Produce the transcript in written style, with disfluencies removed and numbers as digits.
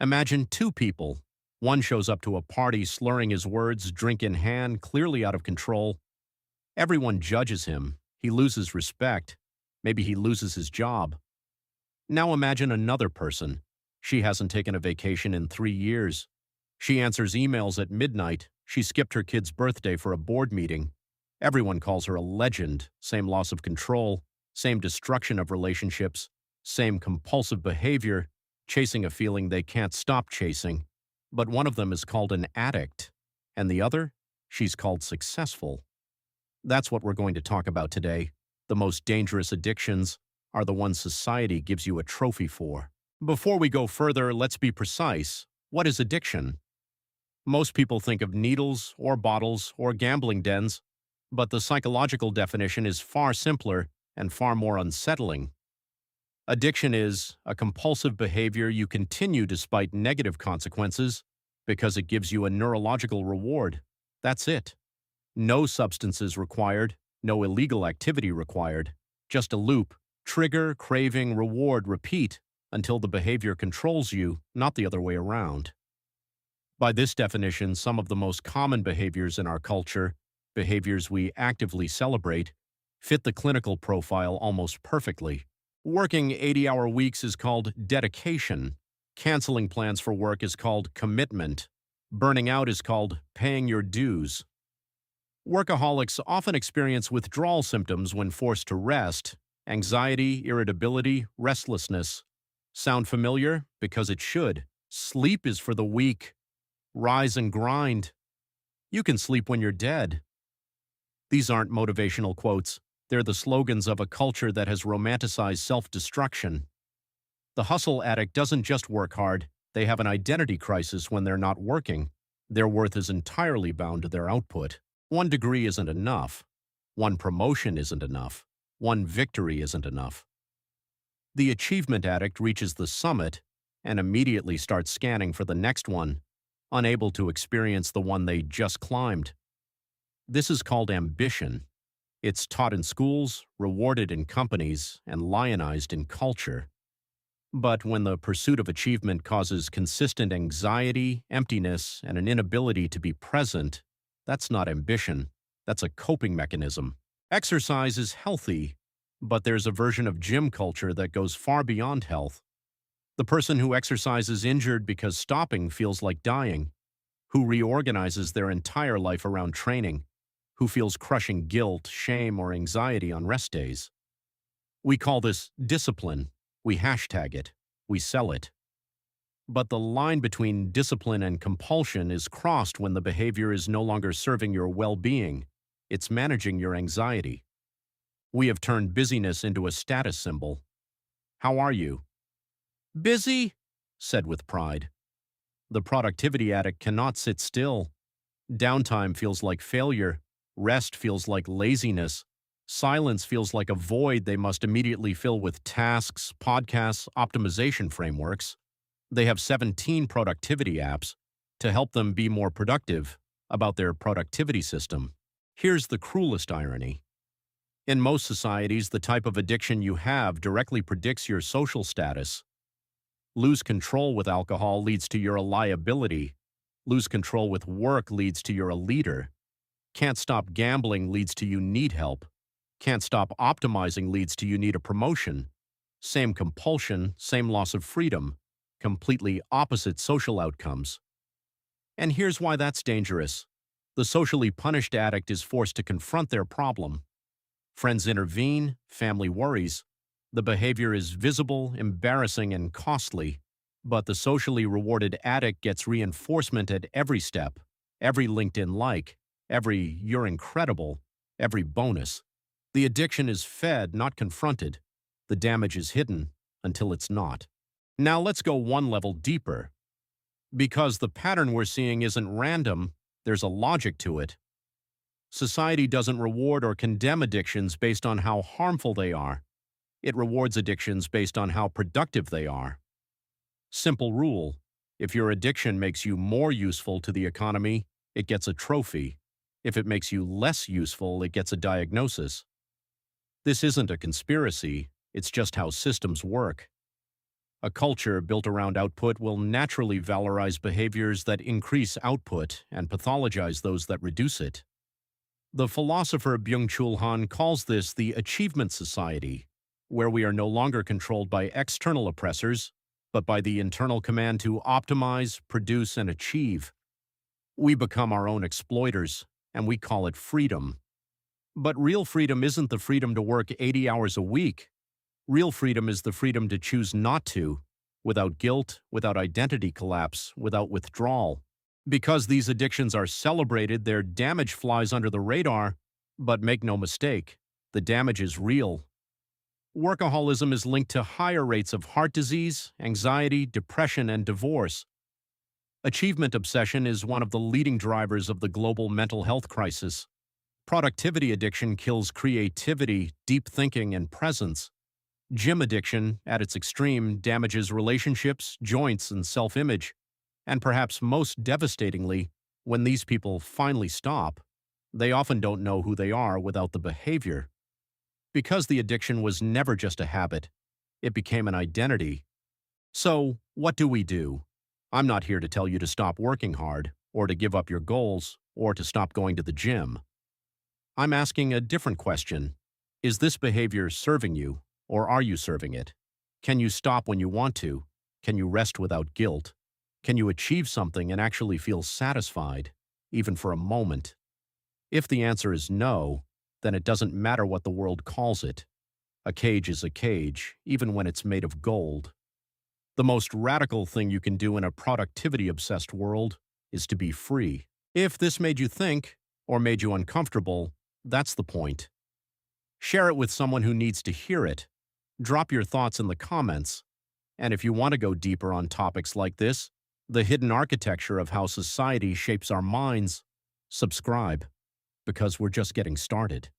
Imagine two people. One shows up to a party slurring his words, drink in hand, clearly out of control. Everyone judges him. He loses respect. Maybe he loses his job. Now imagine another person. She hasn't taken a vacation in 3 years. She answers emails at midnight. She skipped her kid's birthday for a board meeting. Everyone calls her a legend. Same loss of control, same destruction of relationships, same compulsive behavior, chasing a feeling they can't stop chasing. But one of them is called an addict, and the other, she's called successful. That's what we're going to talk about today. The most dangerous addictions are the ones society gives you a trophy for. Before we go further, let's be precise. What is addiction? Most people think of needles or bottles or gambling dens, but the psychological definition is far simpler and far more unsettling. Addiction is a compulsive behavior you continue despite negative consequences because it gives you a neurological reward. That's it. No substances required, no illegal activity required, just a loop. Trigger, craving, reward, repeat until the behavior controls you, not the other way around. By this definition, some of the most common behaviors in our culture, behaviors we actively celebrate, fit the clinical profile almost perfectly. Working 80-hour weeks is called dedication. Canceling plans for work is called commitment. Burning out is called paying your dues. Workaholics often experience withdrawal symptoms when forced to rest: anxiety, irritability, restlessness. Sound familiar? Because it should. Sleep is for the weak. Rise and grind. You can sleep when you're dead. These aren't motivational quotes. They're the slogans of a culture that has romanticized self-destruction. The hustle addict doesn't just work hard. They have an identity crisis when they're not working. Their worth is entirely bound to their output. One degree isn't enough. One promotion isn't enough. One victory isn't enough. The achievement addict reaches the summit and immediately starts scanning for the next one, unable to experience the one they just climbed. This is called ambition. It's taught in schools, rewarded in companies, and lionized in culture. But when the pursuit of achievement causes consistent anxiety, emptiness, and an inability to be present, that's not ambition. That's a coping mechanism. Exercise is healthy, but there's a version of gym culture that goes far beyond health. The person who exercises injured because stopping feels like dying, who reorganizes their entire life around training, who feels crushing guilt, shame, or anxiety on rest days. We call this discipline. We hashtag it. We sell it. But the line between discipline and compulsion is crossed when the behavior is no longer serving your well-being. It's managing your anxiety. We have turned busyness into a status symbol. How are you? Busy, said with pride. The productivity addict cannot sit still. Downtime feels like failure. Rest feels like laziness. Silence feels like a void they must immediately fill with tasks, podcasts, optimization frameworks. They have 17 productivity apps to help them be more productive about their productivity system. Here's the cruelest irony. In most societies, the type of addiction you have directly predicts your social status. Lose control with alcohol leads to you're a liability. Lose control with work leads to you're a leader. Can't stop gambling leads to you need help. Can't stop optimizing leads to you need a promotion. Same compulsion, same loss of freedom. Completely opposite social outcomes. And here's why that's dangerous. The socially punished addict is forced to confront their problem. Friends intervene, family worries. The behavior is visible, embarrassing, and costly. But the socially rewarded addict gets reinforcement at every step, every LinkedIn like, every "you're incredible," every bonus. The addiction is fed, not confronted. The damage is hidden until it's not. Now let's go one level deeper. Because the pattern we're seeing isn't random, there's a logic to it. Society doesn't reward or condemn addictions based on how harmful they are. It rewards addictions based on how productive they are. Simple rule: if your addiction makes you more useful to the economy, it gets a trophy. If it makes you less useful, it gets a diagnosis. This isn't a conspiracy, it's just how systems work. A culture built around output will naturally valorize behaviors that increase output and pathologize those that reduce it. The philosopher Byung-Chul calls this the achievement society, where we are no longer controlled by external oppressors, but by the internal command to optimize, produce, and achieve. We become our own exploiters, and we call it freedom. But real freedom isn't the freedom to work 80 hours a week. Real freedom is the freedom to choose not to, without guilt, without identity collapse, without withdrawal. Because these addictions are celebrated, their damage flies under the radar, but make no mistake, the damage is real. Workaholism is linked to higher rates of heart disease, anxiety, depression, and divorce. Achievement obsession is one of the leading drivers of the global mental health crisis. Productivity addiction kills creativity, deep thinking, and presence. Gym addiction, at its extreme, damages relationships, joints, and self-image. And perhaps most devastatingly, when these people finally stop, they often don't know who they are without the behavior. Because the addiction was never just a habit, it became an identity. So, what do? I'm not here to tell you to stop working hard, or to give up your goals, or to stop going to the gym. I'm asking a different question. Is this behavior serving you, or are you serving it? Can you stop when you want to? Can you rest without guilt? Can you achieve something and actually feel satisfied, even for a moment? If the answer is no, then it doesn't matter what the world calls it. A cage is a cage, even when it's made of gold. The most radical thing you can do in a productivity-obsessed world is to be free. If this made you think, or made you uncomfortable, that's the point. Share it with someone who needs to hear it. Drop your thoughts in the comments. And if you want to go deeper on topics like this, the hidden architecture of how society shapes our minds, subscribe, because we're just getting started.